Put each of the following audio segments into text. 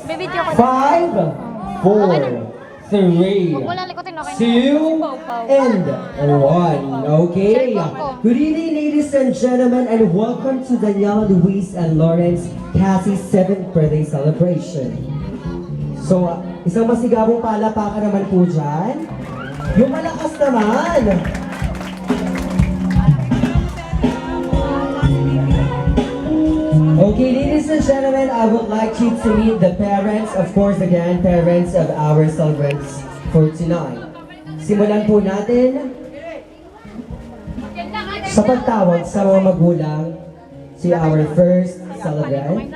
5, 4, 3, 2, and 1. Okay. Good evening, ladies and gentlemen, and welcome to Daniela, Luis, and Lawrence Cassie's 7th birthday celebration. So, isang masigabong palapakan naman po dyan. Yung malakas naman. Okay, ladies and gentlemen, I would like you to meet the parents, of course, the grandparents of our celebrants for tonight. Simulan po natin sa pagtawag sa mga magulang, si our first celebrant,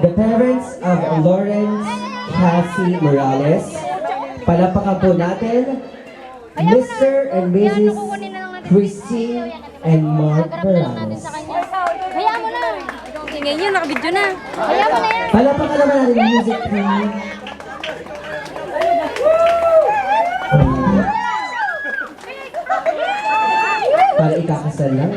the parents of Lawrence Cassie Morales. Palapakan po natin, Mr. and Mrs. Christine and Mark Morales. Hayaan mo na. Ngayon yun, nakabidyo na. Hayaan mo na yan. Palapakan naman natin yung music team. Para ikakasal lang.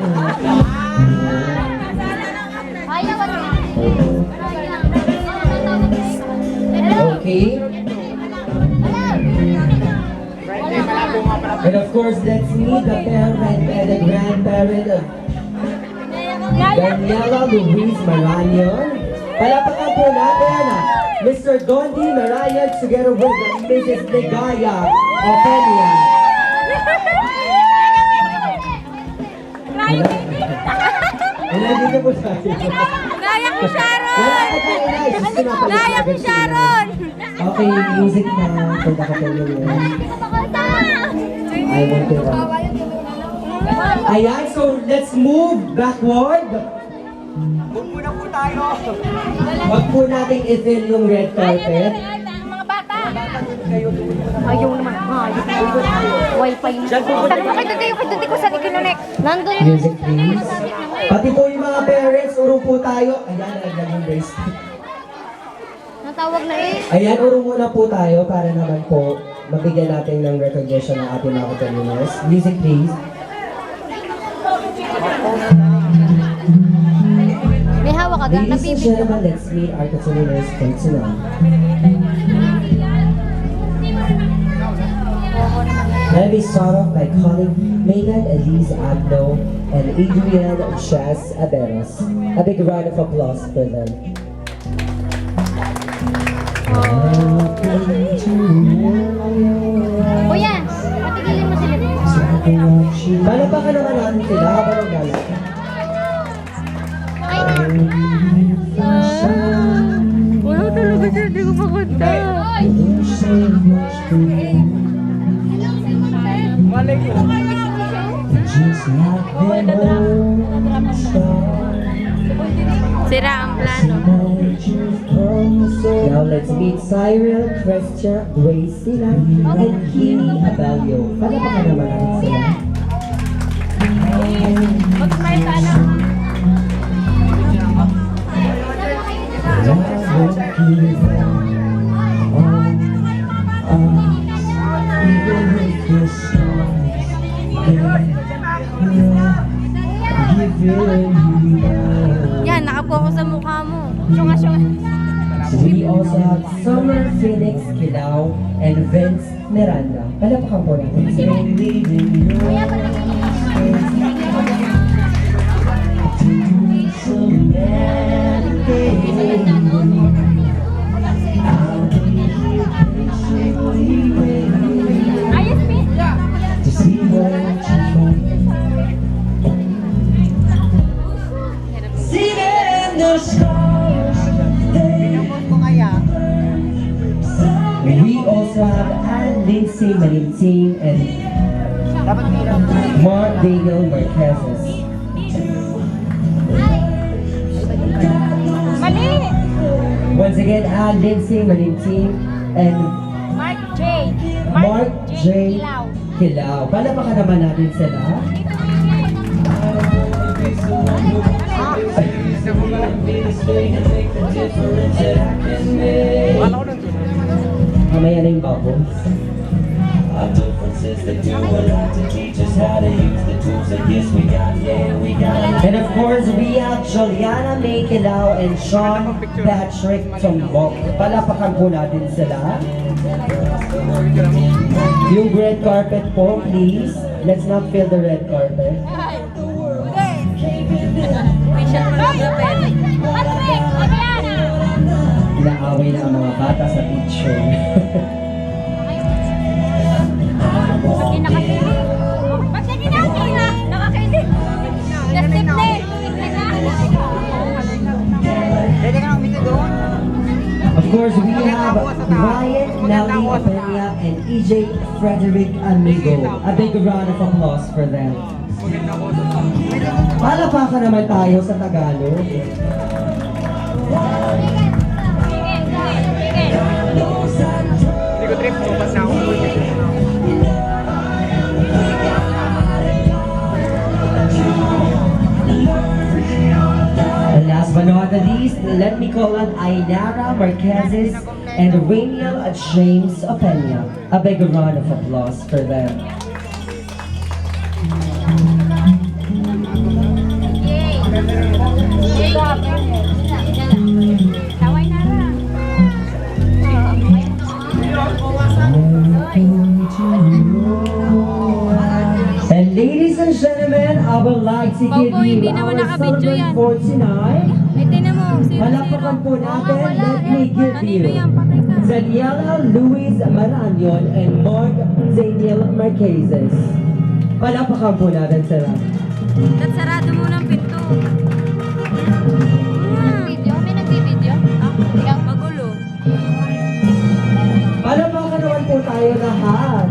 Okay. And of course, let's meet the parent and the grandparent of Daniela Luis Maranion. Palapakan po natin Mr. Dondi Maranion together with Mrs. Ligaya Openia. Wala dito po tayo. Naya ko, Sharon! Wala ka tayo, Inay. Naya ko, Sharon! Okay, music na. Punta ka po yun. I want to run. Ayan, so let's move backward. Huwag muna po tayo. Wag po nating i-fill yung red carpet. Mga bata! Ayaw naman. Wi-Fi na. Saan mo kayo ko sa ikinunik? Nandun yung Music please. Pati po yung mga parents, urong po tayo. Ayan, naglag yung bracelet. natawag na eh. Ayan, urong muna po tayo para naman po mabigyan natin ng recognition ng ating mga katanuners. Music please. May hawak ka ga? Ladies and Nabibigyan. gentlemen, let's meet our katanuners for tonight. Let me start off by calling Megan Elise Agno and Adrian Chess Aberos. A big round of applause for them. Kuya, patigilin mo sila. Palapakan naman natin sila habang naglalak. Wala talaga siya, hindi ko makanta. Sira ang plano. Now let's meet Cyril, Christian, Grace Sila, and Kimi Abelio. Palapakan naman natin sila. Mag-smile ka na. Yan, nakabuha ko sa mukha mo. Syunga-syunga. We also have Summer Phoenix Kilao and Vince Miranda. Palapakan po natin sila. Ayos, Pete. We also have Ann Lindsay Malinting and Mark Daniel Marquezes. Mali! Once again, Ann Lindsay Malinting and Mark J. Mark J. Ilaw. Kilao. Palapakan naman natin sila. Mamaya na yung bubbles. And of course, we have Juliana Maykilao and Sean Patrick Tombok. Palapakan po natin sila. Yung red carpet po, please. Let's not fill the red carpet. Inaaway na ang mga bata sa picture. Ba't hindi nakakailan? Nakakailan. Nasipne. Pwede ka nang umito doon? Of course, we have Ryan Nelly Peña and EJ Frederick Amigo. A big round of applause for them. Palapakan naman tayo sa Tagalog. Hindi ko trip, bukas na ako. And last but not the least, let me call on Ainara Marquezes and Rainiel James Opeña. A big round of applause for them. Taway na lang. And ladies and gentlemen, I would like to give Opo, you hindi naman our nakabidyo celebrant yan. for tonight. Ay, tinan mo. Palapakan po natin, let me give Kanino you yan? Patay ka. Daniela Luis Maranion and Mark Daniel Marquezes. Palapakan po natin sila. Ba't sarado mo ng pinto? Video? May nagbibideo? Ikaw? Magulo. Palapakan naman po tayo lahat.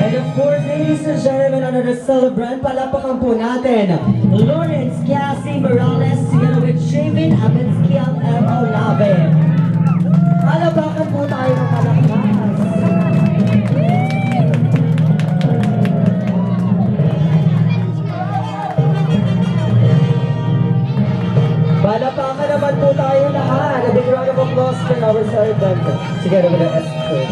And of course, ladies and gentlemen, another celebrant, palapakan po natin, Lawrence Cassie Morales together with Jamin Abenskiel M. Olave. Palapakan po tayo ng palakpas. Palapakan naman po tayo lahat. A big round of applause for our celebrant together with the escort.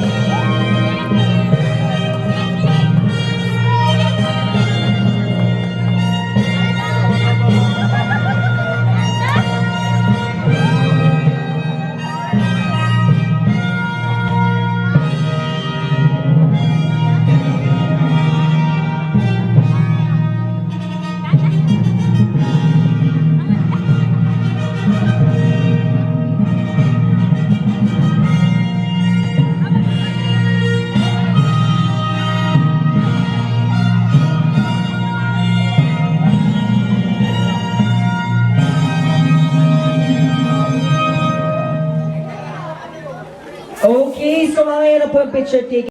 Okay, so mga yan na po ang picture taking.